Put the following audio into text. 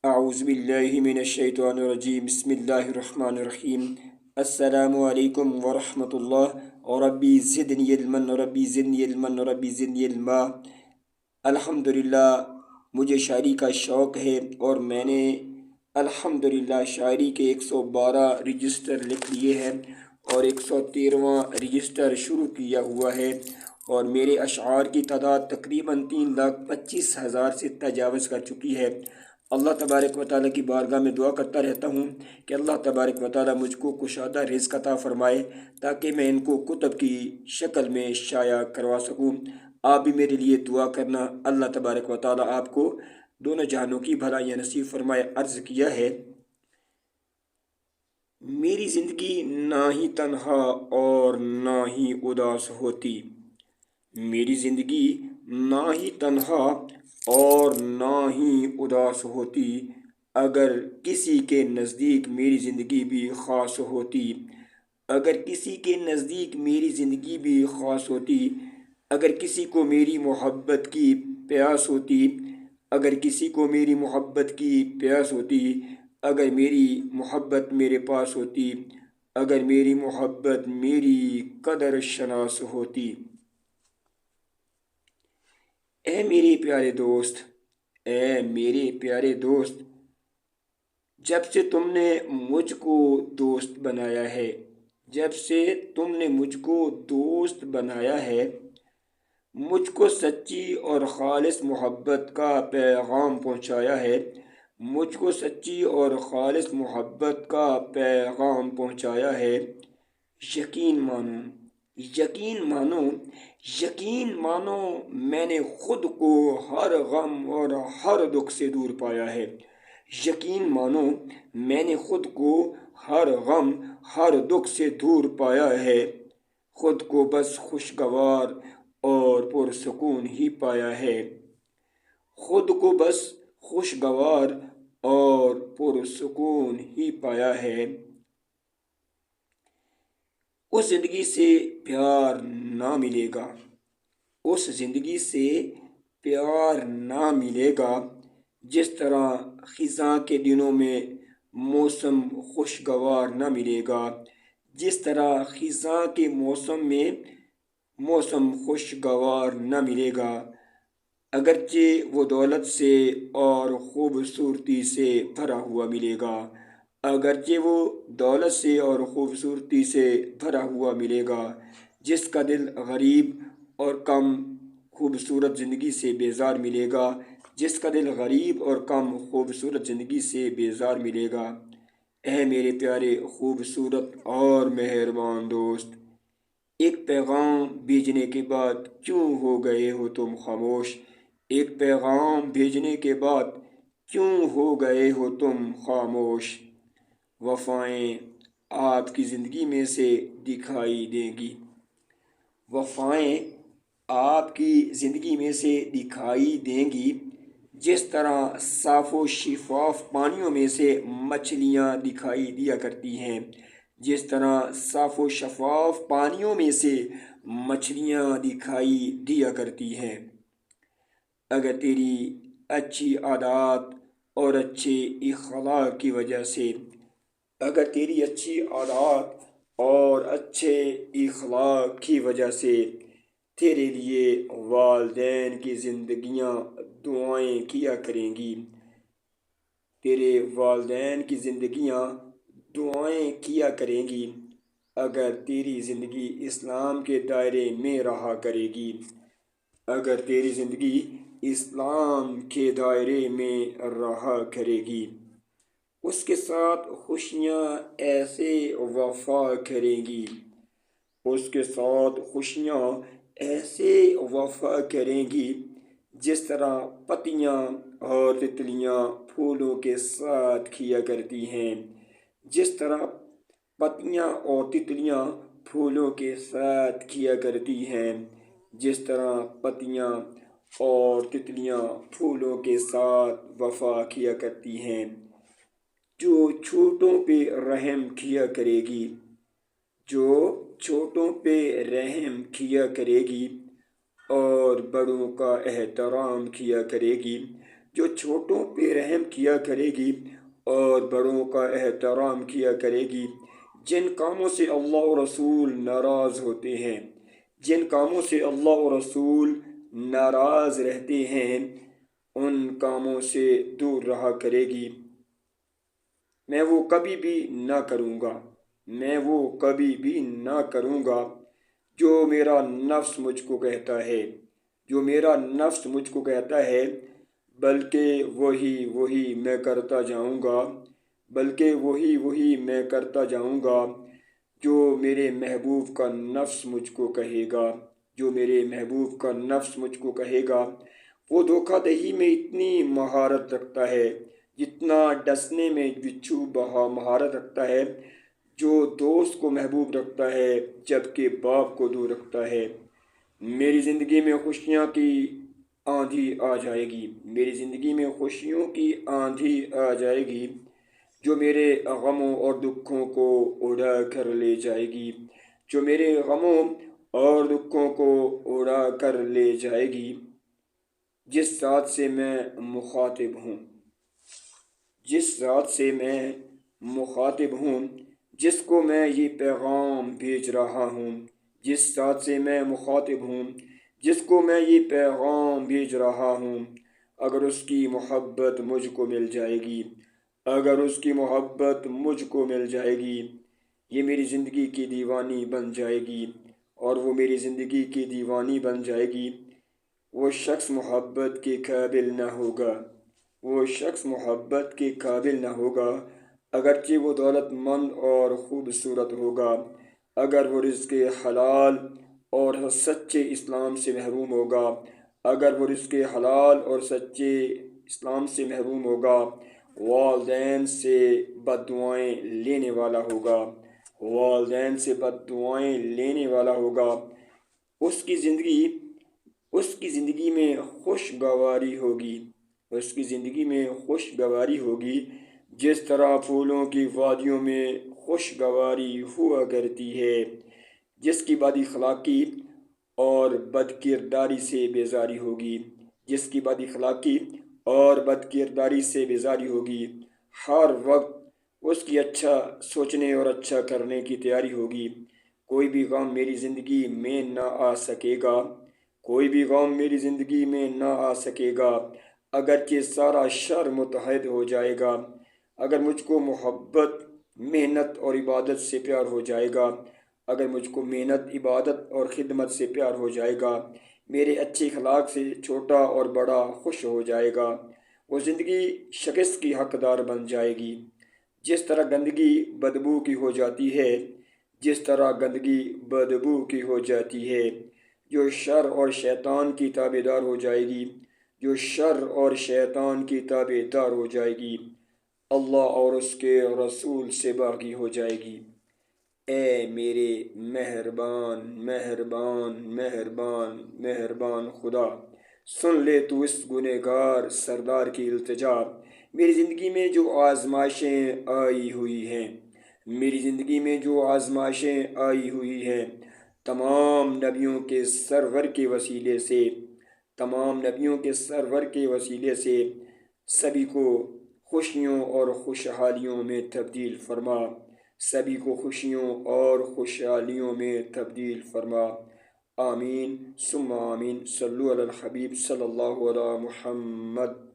اعوذ باللہ من الشیطان الرجیم بسم اللہ الرحمن الرحیم السلام علیکم ورحمۃ اللہ ربی زدنی علما ربی زدنی علما ربی زدنی علما۔ الحمدللہ مجھے شاعری کا شوق ہے اور میں نے الحمدللہ شاعری کے 112 رجسٹر لکھ لیے ہیں اور 113واں رجسٹر شروع کیا ہوا ہے، اور میرے اشعار کی تعداد تقریباً 3,25,000 سے تجاوز کر چکی ہے۔ اللہ تبارک و تعالیٰ کی بارگاہ میں دعا کرتا رہتا ہوں کہ اللہ تبارک و تعالیٰ مجھ کو کشادہ رزق عطا فرمائے تاکہ میں ان کو کتب کی شکل میں شائع کروا سکوں۔ آپ بھی میرے لیے دعا کرنا، اللہ تبارک و تعالیٰ آپ کو دونوں جہانوں کی بھلائیاں نصیب فرمائے۔ عرض کیا ہے، میری زندگی نہ ہی تنہا اور نہ ہی اداس ہوتی، میری زندگی نہ ہی تنہا اور نہ ہی اداس ہوتی، اگر کسی کے نزدیک میری زندگی بھی خاص ہوتی، اگر کسی کے نزدیک میری زندگی بھی خاص ہوتی، اگر کسی کو میری محبت کی پیاس ہوتی، اگر کسی کو میری محبت کی پیاس ہوتی، اگر میری محبت میرے پاس ہوتی، اگر میری محبت میری قدر شناس ہوتی۔ اے میرے پیارے دوست، اے میرے پیارے دوست، جب سے تم نے مجھ کو دوست بنایا ہے، جب سے تم نے مجھ کو دوست بنایا ہے، مجھ کو سچی اور خالص محبت کا پیغام پہنچایا ہے، مجھ کو سچی اور خالص محبت کا پیغام پہنچایا ہے۔ یقین مانو، یقین مانو، یقین مانو، میں نے خود کو ہر غم اور ہر دکھ سے دور پایا ہے۔ یقین مانو، میں نے خود کو ہر غم ہر دکھ سے دور پایا ہے، خود کو بس خوشگوار اور پرسکون ہی پایا ہے، خود کو بس خوشگوار اور پرسکون ہی پایا ہے۔ اس زندگی سے پیار نہ ملے گا، اس زندگی سے پیار نہ ملے گا، جس طرح خزاں کے دنوں میں موسم خوشگوار نہ ملے گا، جس طرح خزاں کے موسم میں موسم خوشگوار نہ ملے گا۔ اگرچہ وہ دولت سے اور خوبصورتی سے بھرا ہوا ملے گا، اگرچہ وہ دولت سے اور خوبصورتی سے بھرا ہوا ملے گا، جس کا دل غریب اور کم خوبصورت زندگی سے بیزار ملے گا، جس کا دل غریب اور کم خوبصورت زندگی سے بیزار ملے گا۔ اے میرے پیارے خوبصورت اور مہربان دوست، ایک پیغام بھیجنے کے بعد کیوں ہو گئے ہو تم خاموش؟ ایک پیغام بھیجنے کے بعد کیوں ہو گئے ہو تم خاموش؟ وفائیں آپ کی زندگی میں سے دکھائی دیں گی، وفائیں آپ کی زندگی میں سے دکھائی دیں گی، جس طرح صاف و شفاف پانیوں میں سے مچھلیاں دکھائی دیا کرتی ہیں، جس طرح صاف و شفاف پانیوں میں سے مچھلیاں دکھائی دیا کرتی ہیں۔ اگر تیری اچھی عادات اور اچھے اخلاق کی وجہ سے، اگر تیری اچھی عادات اور اچھے اخلاق کی وجہ سے تیرے لیے والدین کی زندگیاں دعائیں کیا کریں گی، تیرے والدین کی زندگیاں دعائیں کیا کریں گی، اگر تیری زندگی اسلام کے دائرے میں رہا کرے گی، اگر تیری زندگی اسلام کے دائرے میں رہا کرے گی، اس کے ساتھ خوشیاں ایسے وفا کریں گی، اس کے ساتھ خوشیاں ایسے وفا کریں گی، جس طرح پتیاں اور تتلیاں پھولوں کے ساتھ کیا کرتی ہیں، جس طرح پتیاں اور تتلیاں پھولوں کے ساتھ کیا کرتی ہیں، جس طرح پتیاں اور تتلیاں پھولوں کے ساتھ وفا کیا کرتی ہیں۔ جو چھوٹوں پہ رحم کیا کرے گی، جو چھوٹوں پہ رحم کیا کرے گی اور بڑوں کا احترام کیا کرے گی، جو چھوٹوں پہ رحم کیا کرے گی اور بڑوں کا احترام کیا کرے گی، جن کاموں سے اللہ و رسول ناراض ہوتے ہیں، جن کاموں سے اللہ و رسول ناراض رہتے ہیں، ان کاموں سے دور رہا کرے گی، میں وہ کبھی بھی نہ کروں گا، میں وہ کبھی بھی نہ کروں گا جو میرا نفس مجھ کو کہتا ہے، جو میرا نفس مجھ کو کہتا ہے، بلکہ وہی میں کرتا جاؤں گا، بلکہ وہی میں کرتا جاؤں گا جو میرے محبوب کا نفس مجھ کو کہے گا، جو میرے محبوب کا نفس مجھ کو کہے گا۔ وہ دھوکہ دہی میں اتنی مہارت رکھتا ہے جتنا ڈسنے میں بچھو بہا مہارت رکھتا ہے، جو دوست کو محبوب رکھتا ہے جبکہ باپ کو دور رکھتا ہے۔ میری زندگی میں خوشیاں کی آندھی آ جائے گی، میری زندگی میں خوشیوں کی آندھی آ جائے گی جو میرے غموں اور دکھوں کو اڑا کر لے جائے گی، جو میرے غموں اور دکھوں کو اڑا کر لے جائے گی۔ جس ذات سے میں مخاطب ہوں، جس ذات سے میں مخاطب ہوں، جس کو میں یہ پیغام بھیج رہا ہوں، جس ذات سے میں مخاطب ہوں، جس کو میں یہ پیغام بھیج رہا ہوں، اگر اس کی محبت مجھ کو مل جائے گی، اگر اس کی محبت مجھ کو مل جائے گی، یہ میری زندگی کی دیوانی بن جائے گی، اور وہ میری زندگی کی دیوانی بن جائے گی۔ وہ شخص محبت کے قابل نہ ہوگا، وہ شخص محبت کے قابل نہ ہوگا، اگرچہ وہ دولت مند اور خوبصورت ہوگا، اگر وہ رزق حلال اور سچے اسلام سے محروم ہوگا، اگر وہ رزق حلال اور سچے اسلام سے محروم ہوگا، والدین سے بد دعائیں لینے والا ہوگا، والدین سے بد دعائیں لینے والا ہوگا، اس کی زندگی اس کی زندگی میں خوشگواری ہوگی، اس کی زندگی میں خوشگواری ہوگی، جس طرح پھولوں کی وادیوں میں خوشگواری ہوا کرتی ہے، جس کی بد اخلاقی اور بد کرداری سے بیزاری ہوگی، جس کی بد اخلاقی اور بد کرداری سے بیزاری ہوگی، ہر وقت اس کی اچھا سوچنے اور اچھا کرنے کی تیاری ہوگی۔ کوئی بھی غم میری زندگی میں نہ آ سکے گا، کوئی بھی غم میری زندگی میں نہ آ سکے گا، اگرچہ سارا شر متحد ہو جائے گا، اگر مجھ کو محبت، محنت اور عبادت سے پیار ہو جائے گا، اگر مجھ کو محنت، عبادت اور خدمت سے پیار ہو جائے گا، میرے اچھے اخلاق سے چھوٹا اور بڑا خوش ہو جائے گا، وہ زندگی شکست کی حقدار بن جائے گی۔ جس طرح گندگی بدبو کی ہو جاتی ہے، جس طرح گندگی بدبو کی ہو جاتی ہے، جو شر اور شیطان کی تابع دار ہو جائے گی، جو شر اور شیطان کی تابع دار ہو جائے گی، اللہ اور اس کے رسول سے باغی ہو جائے گی۔ اے میرے مہربان مہربان مہربان مہربان خدا، سن لے تو اس گنہگار سردار کی التجا۔ میری زندگی میں جو آزمائشیں آئی ہوئی ہیں، میری زندگی میں جو آزمائشیں آئی ہوئی ہیں، تمام نبیوں کے سرور کے وسیلے سے، تمام نبیوں کے سرور کے وسیلے سے سبھی کو خوشیوں اور خوشحالیوں میں تبدیل فرما، سبھی کو خوشیوں اور خوشحالیوں میں تبدیل فرما۔ آمین ثم آمین۔ صلو علی الحبیب صلی اللہ علیہ محمد۔